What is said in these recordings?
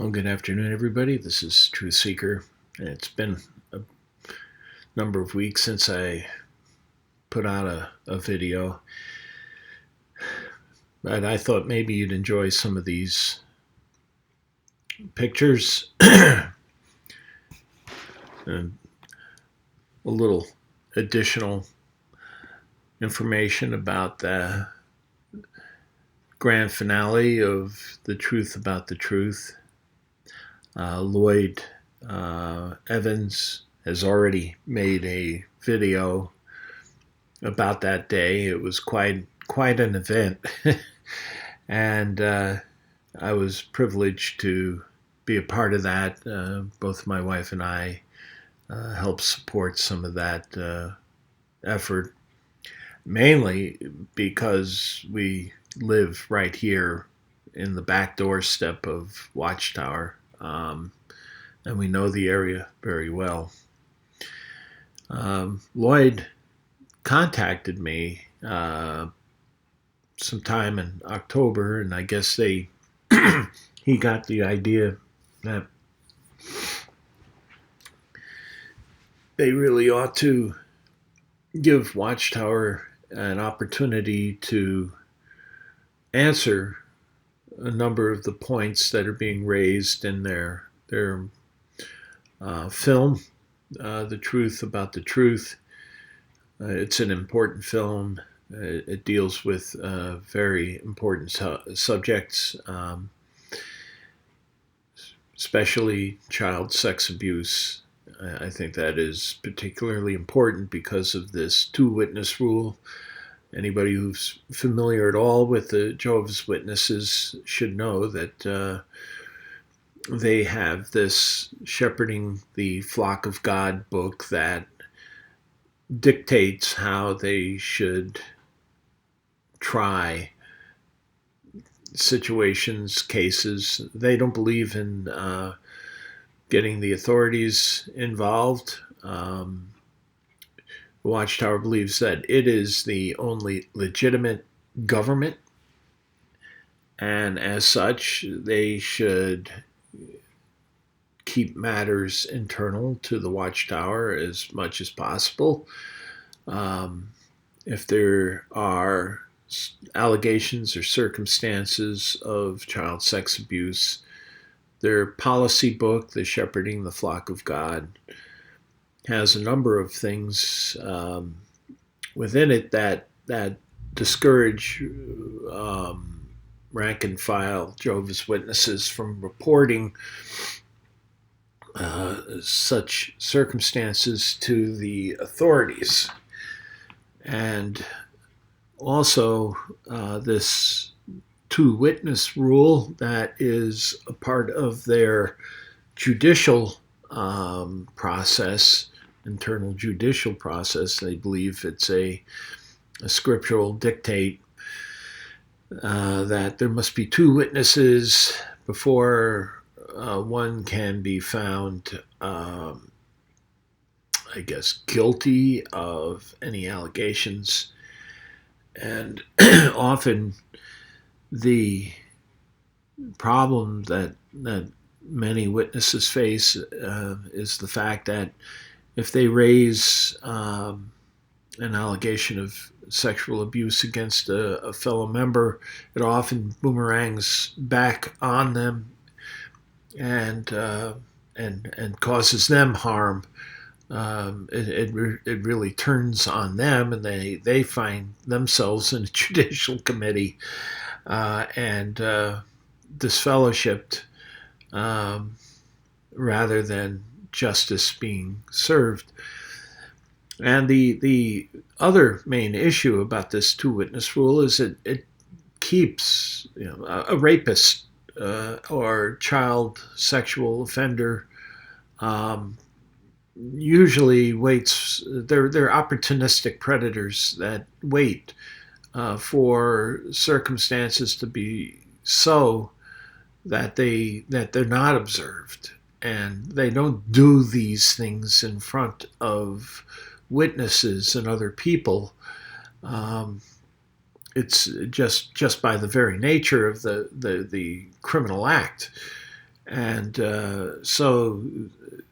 Well, good afternoon, everybody. This is Truth Seeker. It's been a number of weeks since I put out a video, but I thought maybe you'd enjoy some of these pictures and a little additional information about the grand finale of The Truth About the Truth. Lloyd Evans has already made a video about that day. It was quite an event, and I was privileged to be a part of that. Both my wife and I helped support some of that effort, mainly because we live right here in the back doorstep of Watchtower, and we know the area very well. Lloyd contacted me sometime in October, and I guess he got the idea that they really ought to give Watchtower an opportunity to answer a number of the points that are being raised in their film, The Truth About the Truth. It's an important film. It deals with very important subjects, especially child sex abuse. I think that is particularly important because of this two-witness rule. Anybody who's familiar at all with the Jehovah's Witnesses should know that they have this Shepherding the Flock of God book that dictates how they should try situations, cases. They don't believe in getting the authorities involved. Watchtower believes that it is the only legitimate government, and as such, they should keep matters internal to the Watchtower as much as possible. If there are allegations or circumstances of child sex abuse, their policy book, The Shepherding the Flock of God, has a number of things within it that discourage rank and file Jehovah's Witnesses from reporting such circumstances to the authorities. And also this two-witness rule that is a part of their judicial process, internal judicial process. They believe it's a scriptural dictate that there must be two witnesses before one can be found, I guess, guilty of any allegations. And often the problem that many witnesses face is the fact that if they raise an allegation of sexual abuse against a fellow member, it often boomerangs back on them and causes them harm. It really turns on them, and they find themselves in a judicial committee and disfellowshipped rather than justice being served. And the other main issue about this two-witness rule is that it keeps a rapist or child sexual offender usually waits. They're opportunistic predators that wait for circumstances to be so that they're not observed, and they don't do these things in front of witnesses and other people. It's just by the very nature of the criminal act. And so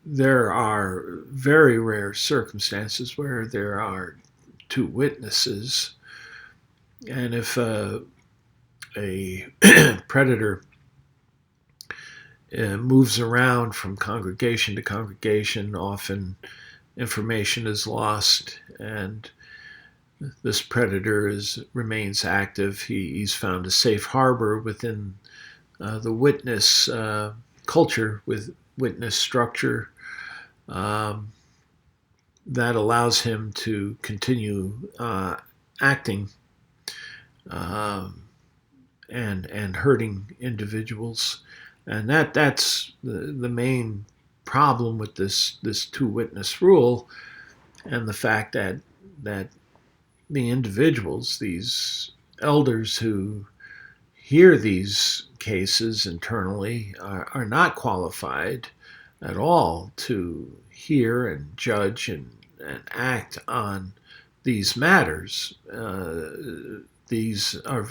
there are very rare circumstances where there are two witnesses. And if a predator moves around from congregation to congregation, often information is lost, and this predator remains active. He's found a safe harbor within the witness culture, with witness structure, um, that allows him to continue acting um, and hurting individuals, and that's the main problem with this two witness rule, and the fact that the individuals, these elders who hear these cases internally, are not qualified at all to hear and judge and act on these matters. These are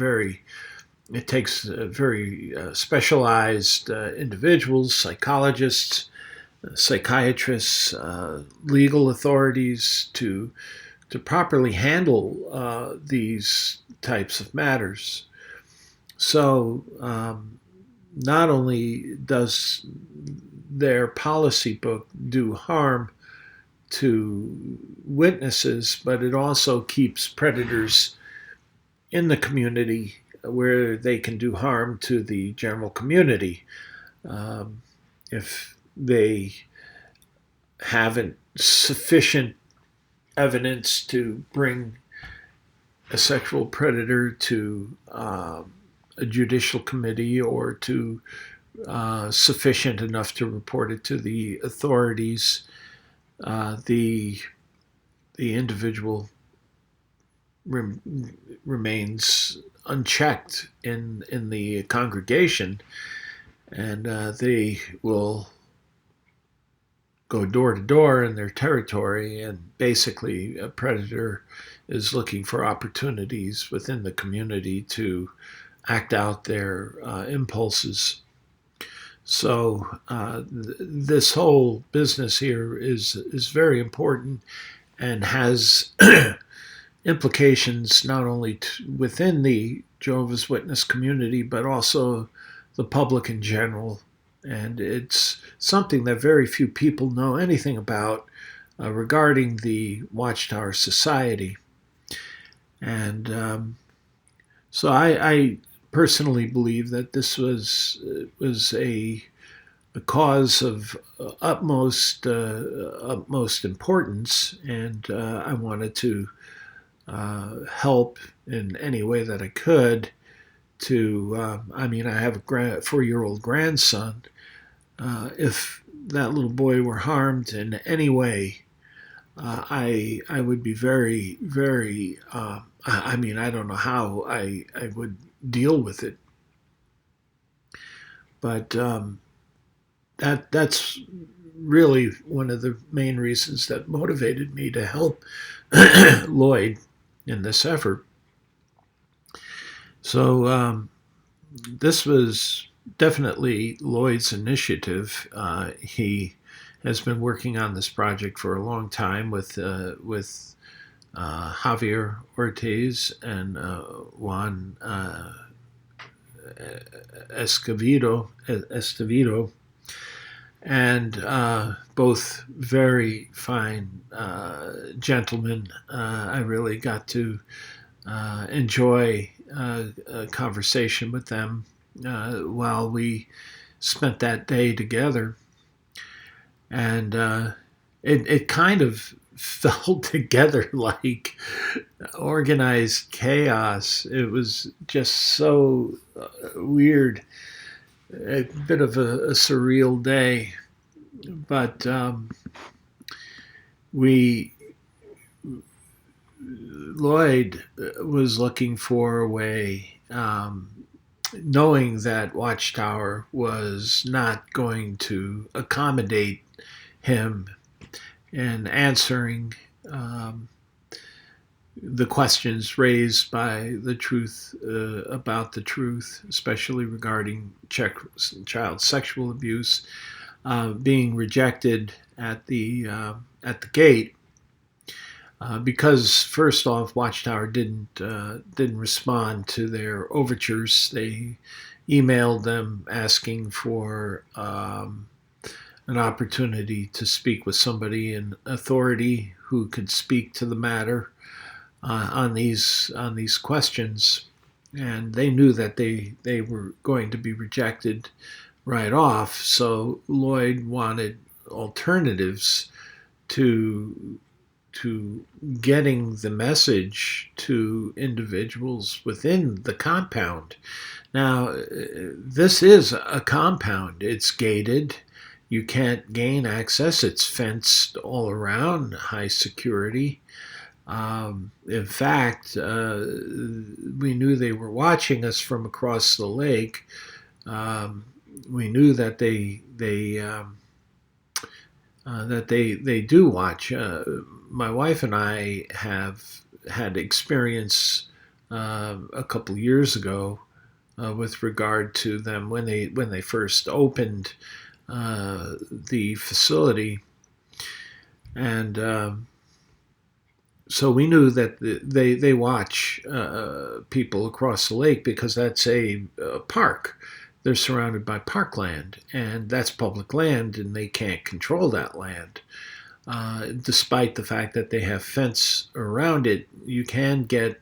it takes very specialized individuals, psychologists, psychiatrists, legal authorities to properly handle these types of matters. So not only does their policy book do harm to witnesses, but it also keeps predators in the community where they can do harm to the general community. If they haven't sufficient evidence to bring a sexual predator to a judicial committee, or to sufficient enough to report it to the authorities, the individual remains unchecked in the congregation, and they will go door to door in their territory, and basically a predator is looking for opportunities within the community to act out their impulses. So this whole business here is very important, and has implications not only within the Jehovah's Witness community, but also the public in general. And it's something that very few people know anything about regarding the Watchtower Society. And so I personally believe that this was a cause of utmost importance, and I wanted to help in any way that I could. I have a 4-year-old grandson. If that little boy were harmed in any way, I would be very, very. I don't know how I would deal with it, but that's really one of the main reasons that motivated me to help Lloyd in this effort. So this was definitely Lloyd's initiative. He has been working on this project for a long time with Javier Ortiz and Juan Estevido, and both very fine gentlemen. I really got to enjoy a conversation with them while we spent that day together. And it kind of fell together like organized chaos. It was just so weird, a bit of a surreal day. But Lloyd was looking for a way, knowing that Watchtower was not going to accommodate him in answering the questions raised by the truth about the truth, especially regarding child sexual abuse, being rejected at the gate. Because first off, Watchtower didn't respond to their overtures. They emailed them asking for an opportunity to speak with somebody in authority who could speak to the matter on these questions, and they knew that they were going to be rejected right off. So Lloyd wanted alternatives to getting the message to individuals within the compound. Now, this is a compound. It's gated. You can't gain access. It's fenced all around, high security. In fact, we knew they were watching us from across the lake. We knew that they do watch. My wife and I have had experience a couple years ago with regard to them when they first opened the facility, and so we knew that they watch people across the lake because that's a park. They're surrounded by parkland, and that's public land, and they can't control that land. Despite the fact that they have fence around it, you can get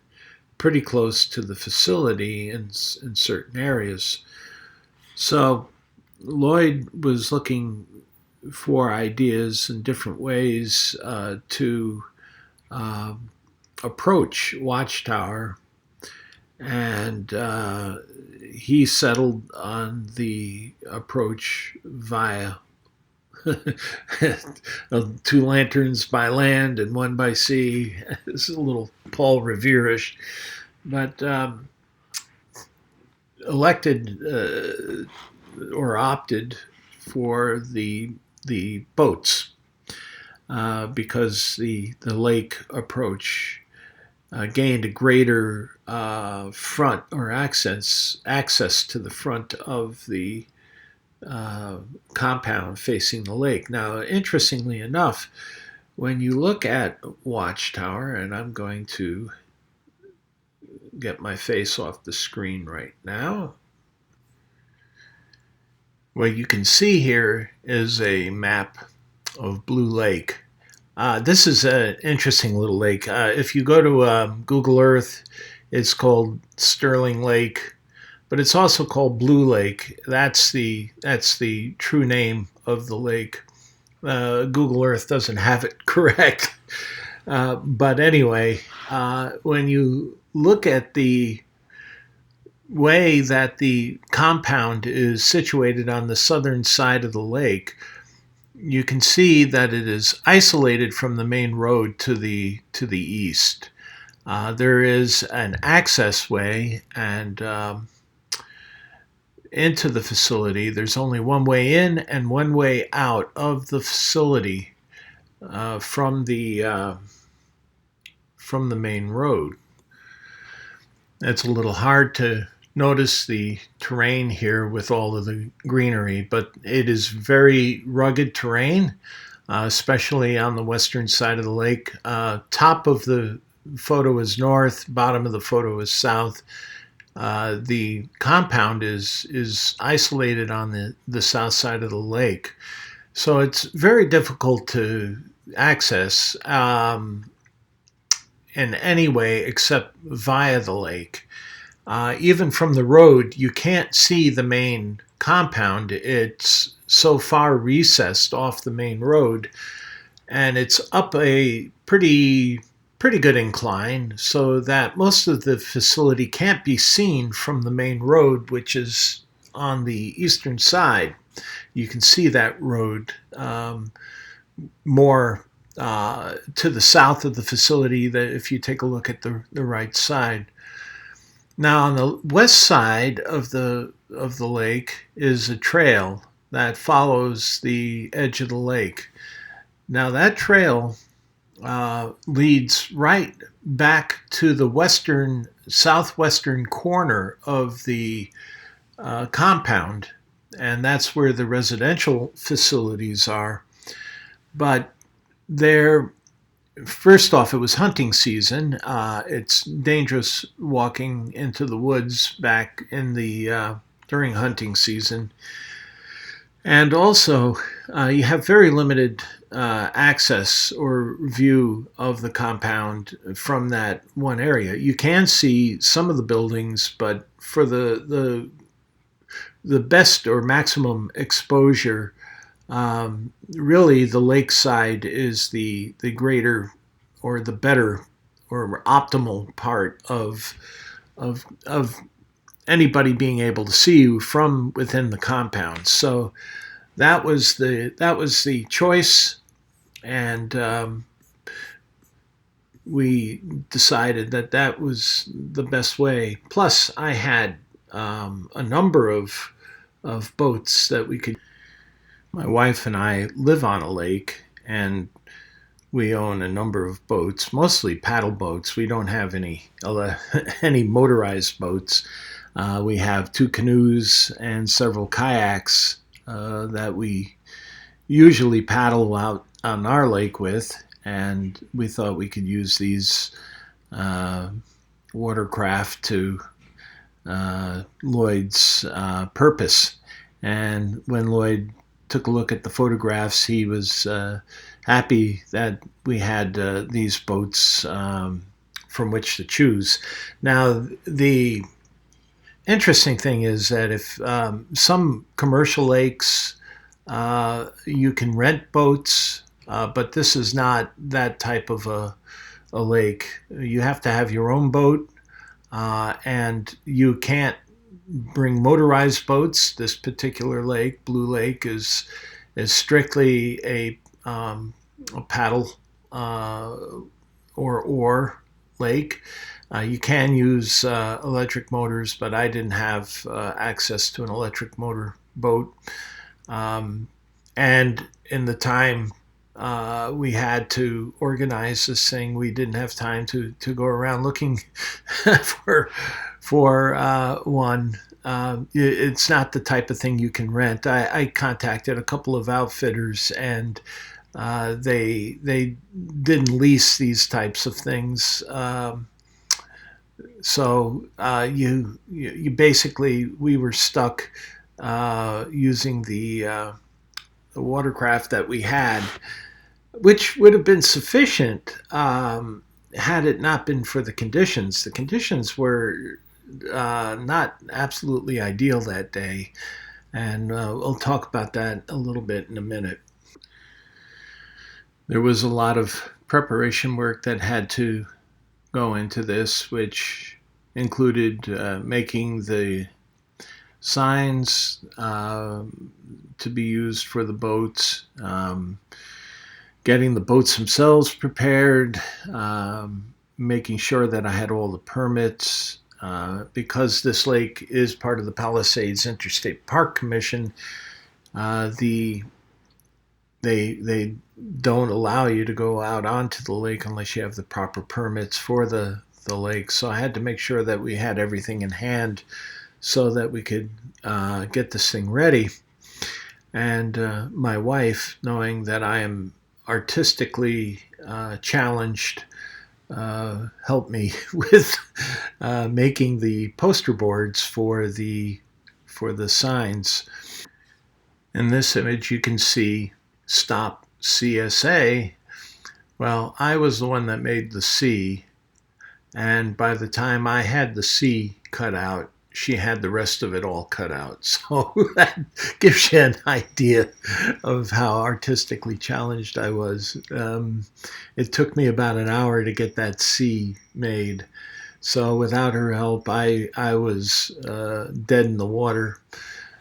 pretty close to the facility in certain areas. So Lloyd was looking for ideas and different ways to uh, approach Watchtower, and he settled on the approach via two lanterns by land and one by sea. This is a little Paul Revere-ish, but elected or opted for the boats because the lake approach gained a greater front or access to the front of the compound facing the lake. Now, interestingly enough, when you look at Watchtower, and I'm going to get my face off the screen right now, what you can see here is a map of Blue Lake. This is an interesting little lake. If you go to Google Earth, it's called Sterling Lake, but it's also called Blue Lake. That's the true name of the lake. Google Earth doesn't have it correct. But anyway, when you look at the way that the compound is situated on the southern side of the lake, you can see that it is isolated from the main road to the east. There is an access way, and into the facility, there's only one way in and one way out of the facility from the main road. It's a little hard to notice the terrain here with all of the greenery, but it is very rugged terrain, especially on the western side of the lake. Top of the photo is north, bottom of the photo is south. The compound is isolated on the south side of the lake, so it's very difficult to access in any way except via the lake. Even from the road, you can't see the main compound. It's so far recessed off the main road, and it's up a pretty good incline, so that most of the facility can't be seen from the main road, which is on the eastern side. You can see that road more to the south of the facility, that if you take a look at the right side. Now, on the west side of the lake is a trail that follows the edge of the lake. Now, that trail leads right back to the southwestern corner of the compound, and that's where the residential facilities are. But there, first off, it was hunting season. It's dangerous walking into the woods back in the during hunting season, and also you have very limited access or view of the compound from that one area. You can see some of the buildings, but for the best or maximum exposure, really the lakeside is the greater or the better or optimal part of anybody being able to see you from within the compound. So that was the choice, and we decided that that was the best way. Plus, I had a number of boats that we could. My wife and I live on a lake, and we own a number of boats, mostly paddle boats. We don't have any any motorized boats. We have 2 canoes and several kayaks that we usually paddle out on our lake with, and we thought we could use these watercraft to Lloyd's purpose. And when Lloyd took a look at the photographs, he was happy that we had these boats from which to choose. Now, the interesting thing is that if some commercial lakes, you can rent boats, but this is not that type of a lake. You have to have your own boat, and you can't bring motorized boats. This particular lake, Blue Lake, is strictly a paddle or oar lake. You can use electric motors, but I didn't have access to an electric motor boat. And in the time we had to organize this thing, we didn't have time to go around looking for one. It's not the type of thing you can rent. I contacted a couple of outfitters, and they didn't lease these types of things. So you basically, we were stuck using the watercraft that we had, which would have been sufficient had it not been for the conditions. The conditions were not absolutely ideal that day, and we'll talk about that a little bit in a minute. There was a lot of preparation work that had to go into this, which included making the signs to be used for the boats, getting the boats themselves prepared, making sure that I had all the permits. Because this lake is part of the Palisades Interstate Park Commission, they don't allow you to go out onto the lake unless you have the proper permits for the lake. So I had to make sure that we had everything in hand so that we could get this thing ready. And my wife, knowing that I am artistically challenged, helped me with making the poster boards for the signs. In this image, you can see "Stop CSA." Well, I was the one that made the C, and by the time I had the C cut out, she had the rest of it all cut out. So that gives you an idea of how artistically challenged I was. It took me about an hour to get that C made. So without her help, I was dead in the water.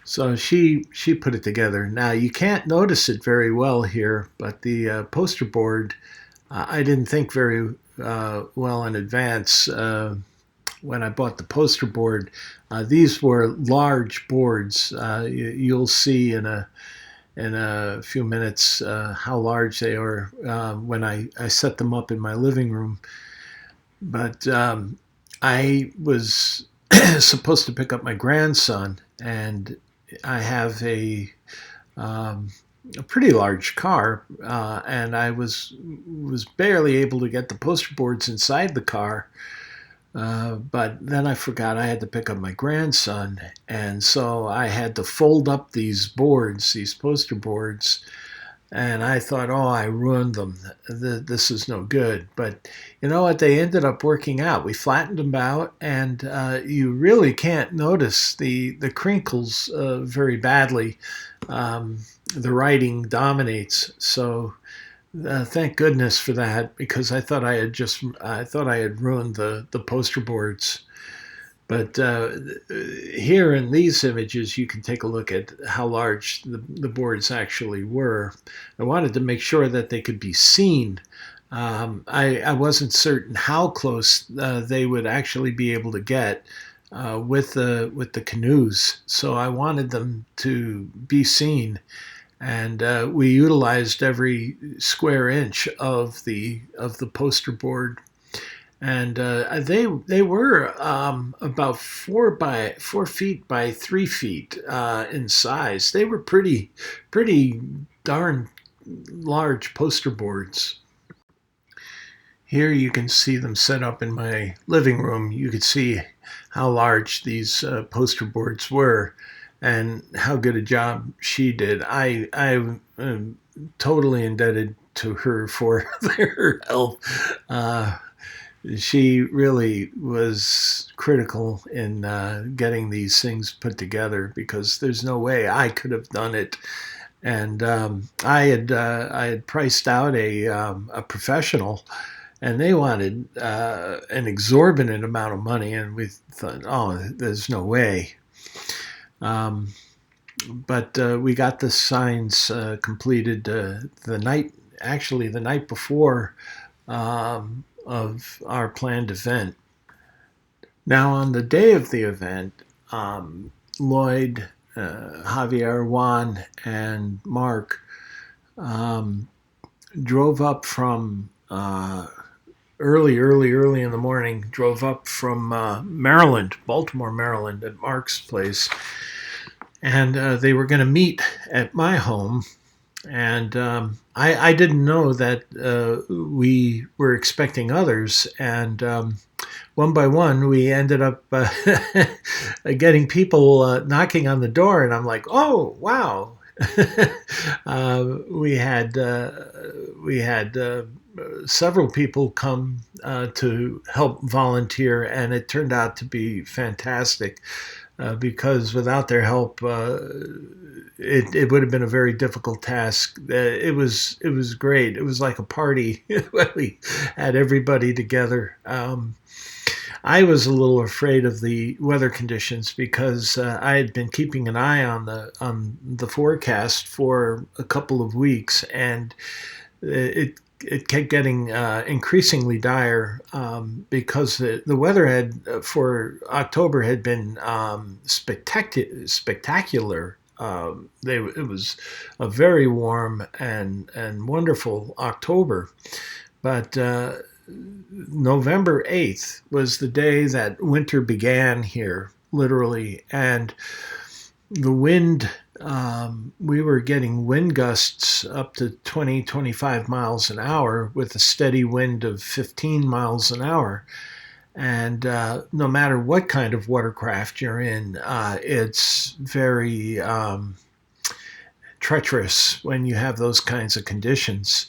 So she put it together. Now, you can't notice it very well here, but the poster board, I didn't think very well in advance when I bought the poster board. These were large boards. You'll see in in a few minutes how large they are when I set them up in my living room. But I was supposed to pick up my grandson, and I have um, a pretty large car, and I was barely able to get the poster boards inside the car. But then I forgot I had to pick up my grandson, and so I had to fold up these boards, these poster boards, and I thought, oh, I ruined them. This is no good. But you know what? They ended up working out. We flattened them out, and you really can't notice the crinkles very badly. Um, the writing dominates. So thank goodness for that, because I thought I had ruined the poster boards. But here in these images, you can take a look at how large the boards actually were. I wanted to make sure that they could be seen. I wasn't certain how close they would actually be able to get with the canoes, so I wanted them to be seen, and we utilized every square inch of the poster board, and they were about 4 feet by 3 feet in size. They were pretty darn large poster boards. Here you can see them set up in my living room. You can see how large these poster boards were and how good a job she did. I am totally indebted to her for her help. Uh, she really was critical in getting these things put together, because there's no way I could have done it. And I had priced out a professional, and they wanted an exorbitant amount of money, and we thought, oh, there's no way. Um, but we got the signs completed the night before of our planned event. Now, on the day of the event, Lloyd, Javier, Juan, and Mark um, drove up from early in the morning, drove up from Maryland, Baltimore, Maryland, at Mark's place. And they were going to meet at my home. And I didn't know that we were expecting others. And one by one, we ended up getting people knocking on the door. And I'm like, oh, wow. We had several people come to help volunteer, and it turned out to be fantastic. Because without their help, it would have been a very difficult task. It was great. It was like a party. We had everybody together. I was a little afraid of the weather conditions, because I had been keeping an eye on the forecast for a couple of weeks, and it kept getting increasingly dire, because the weather had for October had been spectacular. It was a very warm and wonderful October, but November 8th was the day that winter began here, literally, and the wind, we were getting wind gusts up to 20, 25 miles an hour with a steady wind of 15 miles an hour. And no matter what kind of watercraft you're in, it's very treacherous when you have those kinds of conditions.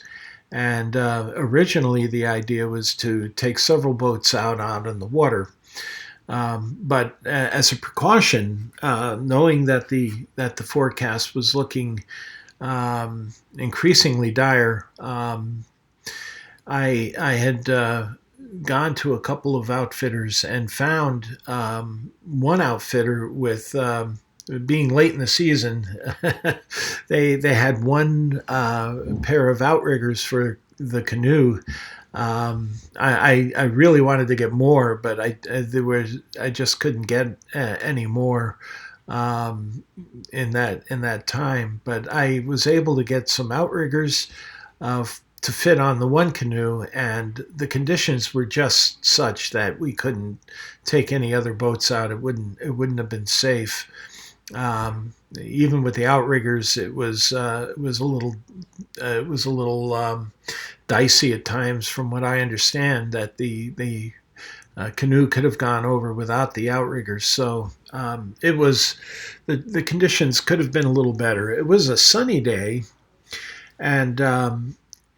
And originally, the idea was to take several boats out on the water. But as a precaution, knowing that the forecast was looking increasingly dire, I had gone to a couple of outfitters and found one outfitter with. Being late in the season, they had one pair of outriggers for the canoe. I really wanted to get more, but I just couldn't get any more. in that time. But I was able to get some outriggers to fit on the one canoe, and the conditions were just such that we couldn't take any other boats out. It wouldn't have been safe. Even with the outriggers, it was a little dicey at times. From what I understand, that the canoe could have gone over without the outriggers. So it was the conditions could have been a little better. It was a sunny day, and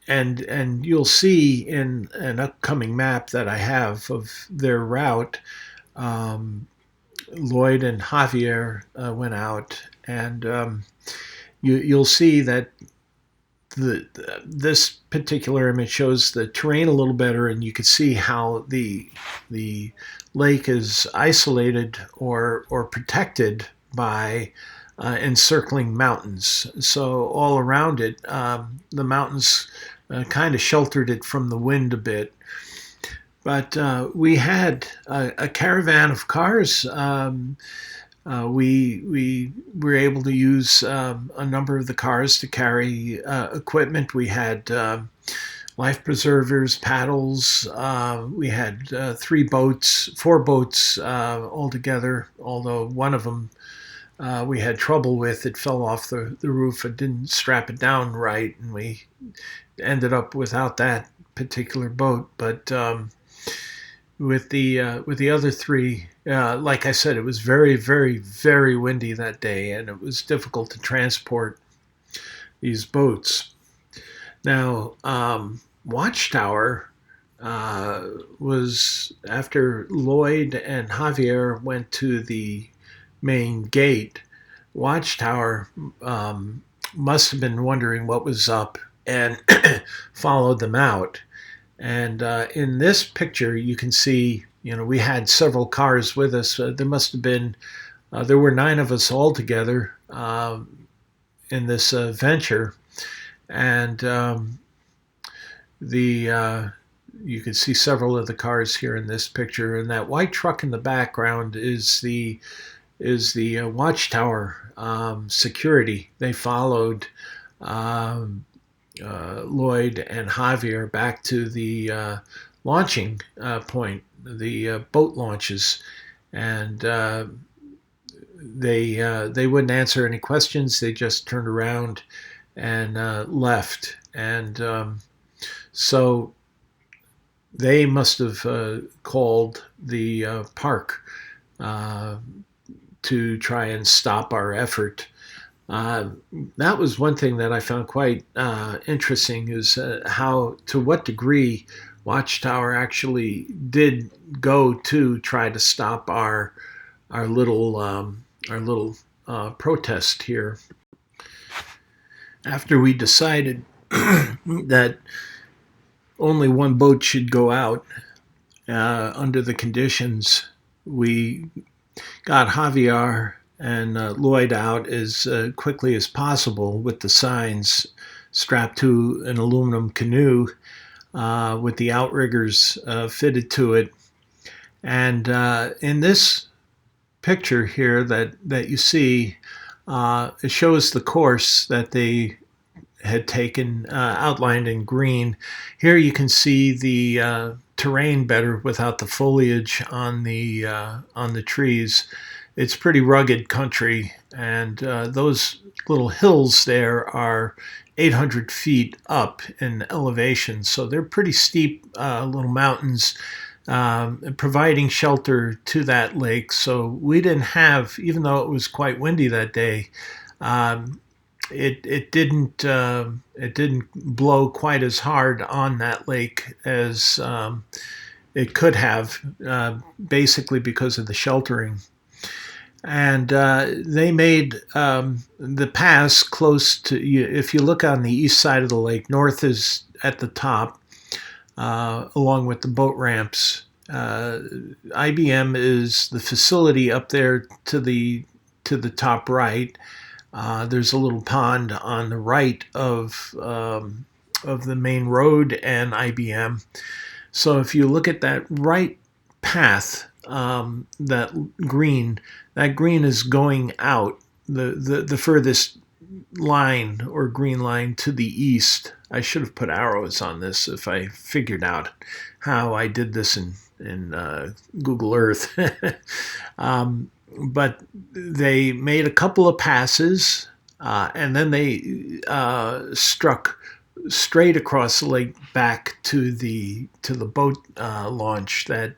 and you'll see in an upcoming map that I have of their route. Um, Lloyd and Javier went out, and you'll see that this particular image shows the terrain a little better, and you can see how the lake is isolated or protected by encircling mountains. So all around it, the mountains kind of sheltered it from the wind a bit. But we had a caravan of cars. We were able to use a number of the cars to carry equipment. We had life preservers, paddles. We had four boats altogether, although one of them we had trouble with. It fell off the roof and didn't strap it down right, and we ended up without that particular boat. But with the other three, like I said, it was very, very, very windy that day, and it was difficult to transport these boats. Now, Watchtower was after Lloyd and Javier went to the main gate. Watchtower must have been wondering what was up and followed them out. And in this picture, you can see, we had several cars with us. There must have been, there were 9 of us all together in this venture. And you can see several of the cars here in this picture. And that white truck in the background is the Watchtower security. They followed Lloyd and Javier back to the launching point, the boat launches, and they wouldn't answer any questions. They just turned around and left, and so they must have called the park to try and stop our effort. That was one thing that I found quite interesting, is to what degree Watchtower actually did go to try to stop our little protest here. After we decided that only one boat should go out under the conditions, we got Javier and Lloyd out as quickly as possible with the signs strapped to an aluminum canoe with the outriggers fitted to it. And in this picture here that you see, it shows the course that they had taken, outlined in green. Here you can see the terrain better without the foliage on the trees. It's pretty rugged country, and those little hills there are 800 feet up in elevation, so they're pretty steep little mountains, providing shelter to that lake. So we didn't have, even though it was quite windy that day, it didn't blow quite as hard on that lake as it could have, basically because of the sheltering. And they made the pass close to, if you look on the east side of the lake, north is at the top, along with the boat ramps. IBM is the facility up there to the top right. There's a little pond on the right of the main road and IBM. So if you look at that right path, that green. That green is going out, the furthest line or green line to the east. I should have put arrows on this if I figured out how I did this in Google Earth. But they made a couple of passes, and then they struck straight across the lake back to the boat launch that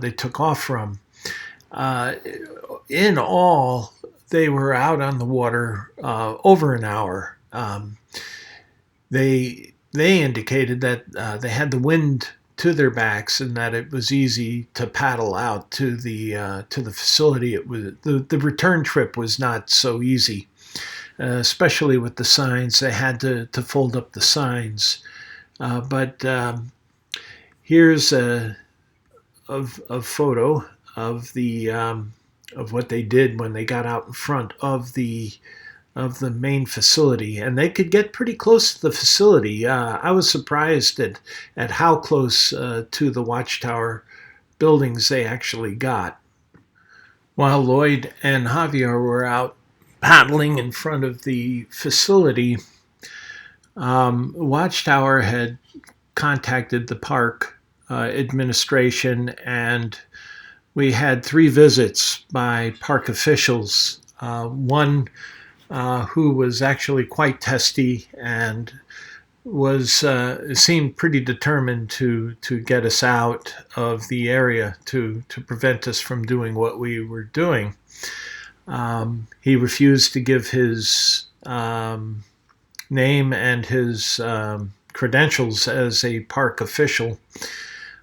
they took off from. In all, they were out on the water over an hour. They indicated that they had the wind to their backs and that it was easy to paddle out to the facility. It was the return trip was not so easy, especially with the signs. They had to fold up the signs. But here's a photo of the of what they did when they got out in front of the main facility, and they could get pretty close to the facility. I was surprised at how close to the Watchtower buildings they actually got. While Lloyd and Javier were out paddling in front of the facility, Watchtower had contacted the park administration, and we had 3 visits by park officials. One who was actually quite testy and was seemed pretty determined to get us out of the area to prevent us from doing what we were doing. He refused to give his name and his credentials as a park official.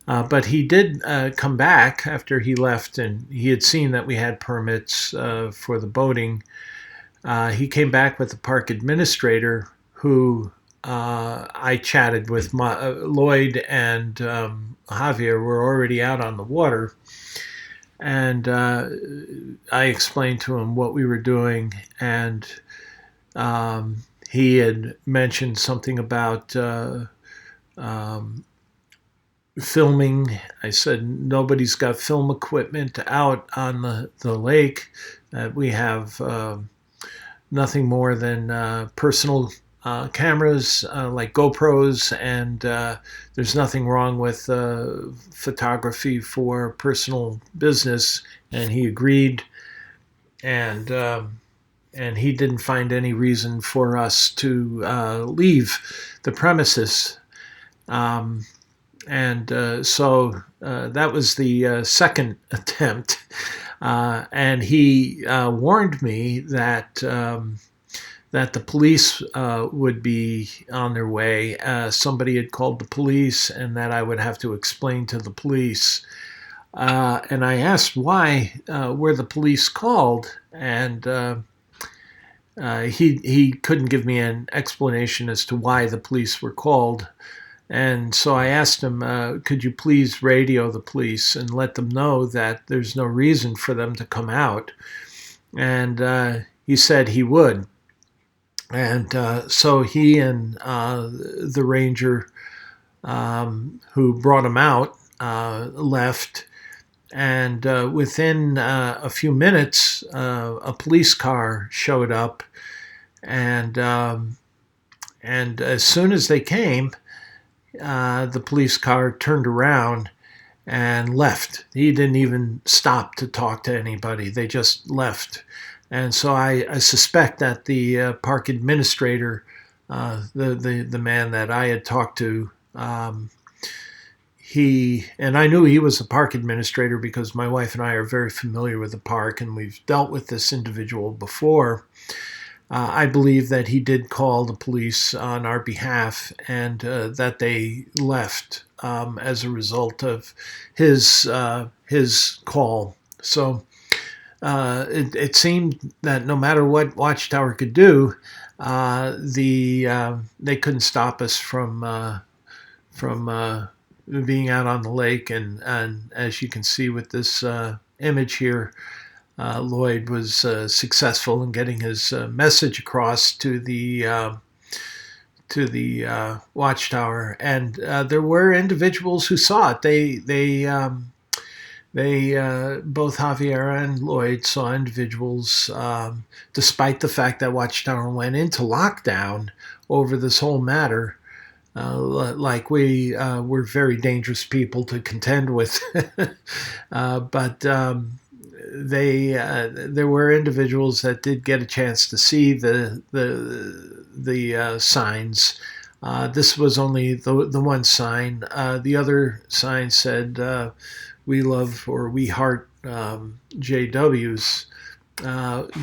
But he did come back after he left, and he had seen that we had permits for the boating. He came back with the park administrator, who I chatted with. Lloyd and Javier were already out on the water, and I explained to him what we were doing, and he had mentioned something about filming. I said, nobody's got film equipment out on the lake. We have nothing more than personal cameras like GoPros, and there's nothing wrong with photography for personal business. And he agreed, and he didn't find any reason for us to leave the premises. So that was the second attempt. And he warned me that that the police would be on their way. Somebody had called the police, and that I would have to explain to the police. And I asked why were the police called, and he couldn't give me an explanation as to why the police were called. And so I asked him, could you please radio the police and let them know that there's no reason for them to come out? And he said he would. And so he and the ranger who brought him out left. And within a few minutes, a police car showed up. And as soon as they came, the police car turned around and left. He didn't even stop to talk to anybody. They just left. And so I suspect that the park administrator, the man that I had talked to, and I knew he was the park administrator because my wife and I are very familiar with the park, and we've dealt with this individual before. I believe that he did call the police on our behalf, and that they left as a result of his call. So it seemed that no matter what Watchtower could do, they couldn't stop us from being out on the lake. And as you can see with this image here, Lloyd was successful in getting his message across to the Watchtower, and there were individuals who saw it. They they both Javier and Lloyd saw individuals, despite the fact that Watchtower went into lockdown over this whole matter, like we were very dangerous people to contend with. But there were individuals that did get a chance to see the signs. This was only the one sign. The other sign said, "We love" or "We heart JWs,"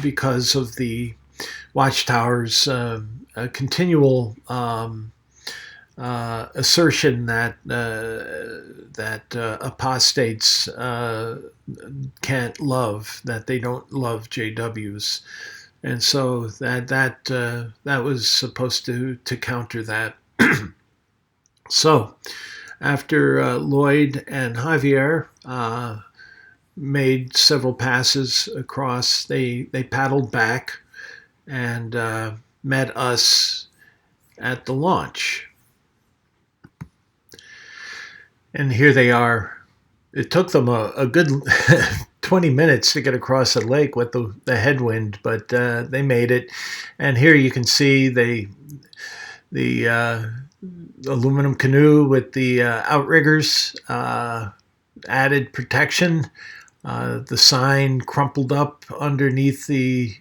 because of the Watchtower's continual assertion that apostates can't love, that they don't love JWs, and so that was supposed to counter that. So after Lloyd and Javier made several passes across, they paddled back and met us at the launch. And here they are. It took them a good 20 minutes to get across the lake with the headwind, but they made it. And here you can see the aluminum canoe with the outriggers, added protection. The sign crumpled up underneath the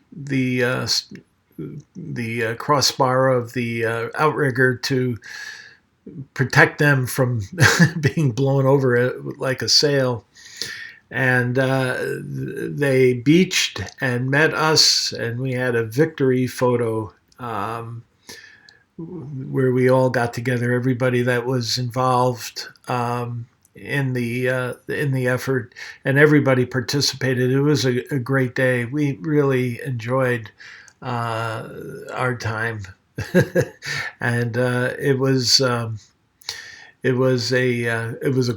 crossbar of the outrigger to protect them from being blown over like a sail. And they beached and met us, and we had a victory photo where we all got together, everybody that was involved in the effort, and everybody participated. It was a great day. We really enjoyed our time. And it was a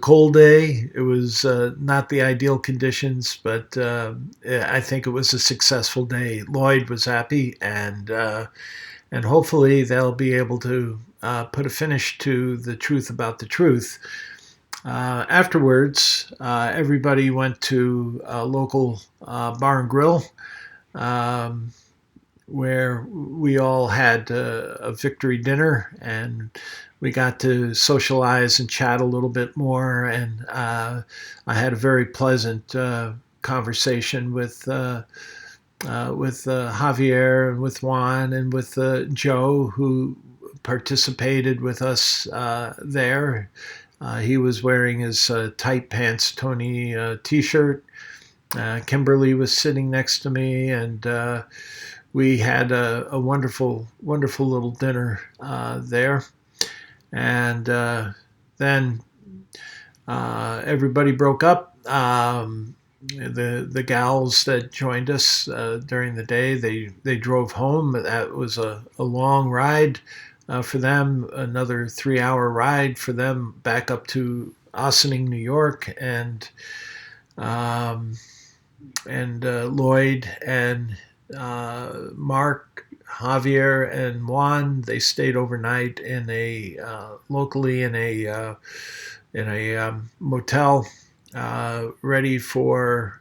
cold day. It was not the ideal conditions, but I think it was a successful day. Lloyd was happy, and hopefully they'll be able to put a finish to the truth about the truth. Afterwards, everybody went to a local bar and grill, where we all had a victory dinner, and we got to socialize and chat a little bit more. And I had a very pleasant conversation with Javier and with Juan and with Joe, who participated with us there. He was wearing his tight pants Tony t-shirt. Kimberly was sitting next to me, and we had a wonderful, wonderful little dinner there. And then everybody broke up. The gals that joined us during the day, they drove home. That was a long ride for them, another 3-hour ride for them back up to Ossining, New York. And Lloyd and Mark, Javier, and Juan, they stayed overnight in locally in a motel, ready for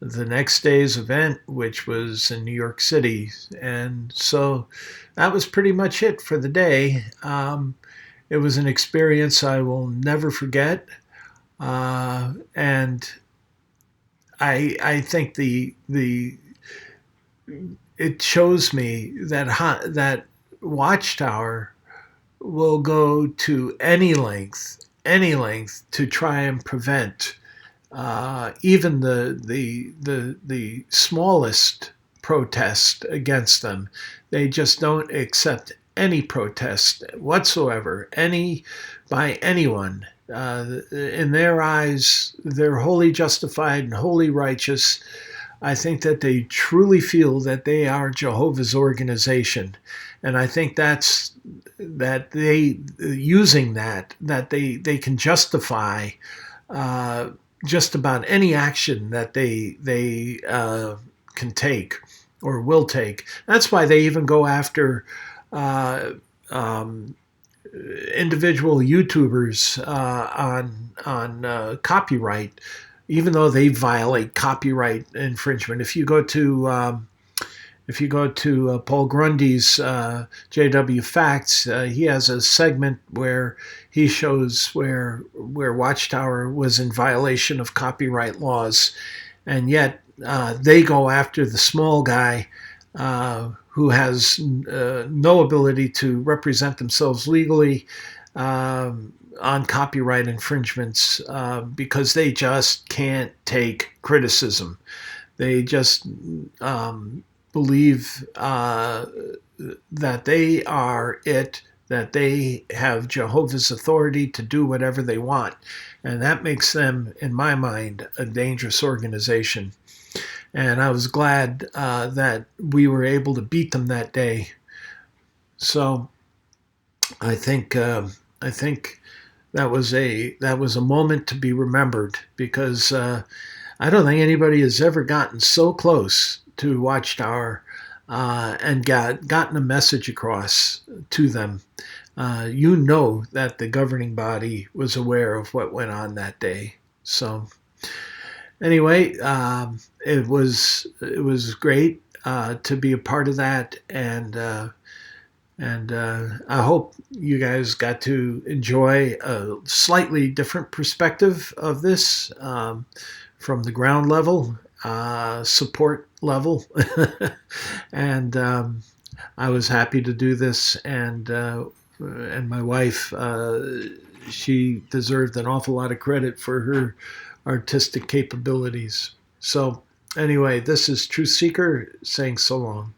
the next day's event, which was in New York City. And so that was pretty much it for the day. It was an experience I will never forget, and I think it shows me that Watchtower will go to any length to try and prevent even the smallest protest against them. They just don't accept any protest whatsoever, by anyone. In their eyes, they're wholly justified and wholly righteous. I think that they truly feel that they are Jehovah's organization, and I think that they using that they can justify just about any action that they can take or will take. That's why they even go after individual YouTubers on copyright. even though they violate copyright infringement. If you go to Paul Grundy's JW Facts, he has a segment where he shows where Watchtower was in violation of copyright laws, and yet they go after the small guy who has no ability to represent themselves legally on copyright infringements because they just can't take criticism. They just believe that they are it, that they have Jehovah's authority to do whatever they want. And that makes them, in my mind, a dangerous organization. And I was glad that we were able to beat them that day. So I think that was a moment to be remembered, because I don't think anybody has ever gotten so close to Watchtower and gotten a message across to them. You know that the governing body was aware of what went on that day. So anyway, it was great to be a part of that, and I hope you guys got to enjoy a slightly different perspective of this from the ground level, support level. And I was happy to do this, and my wife, she deserved an awful lot of credit for her artistic capabilities. So anyway, this is Truth Seeker saying so long.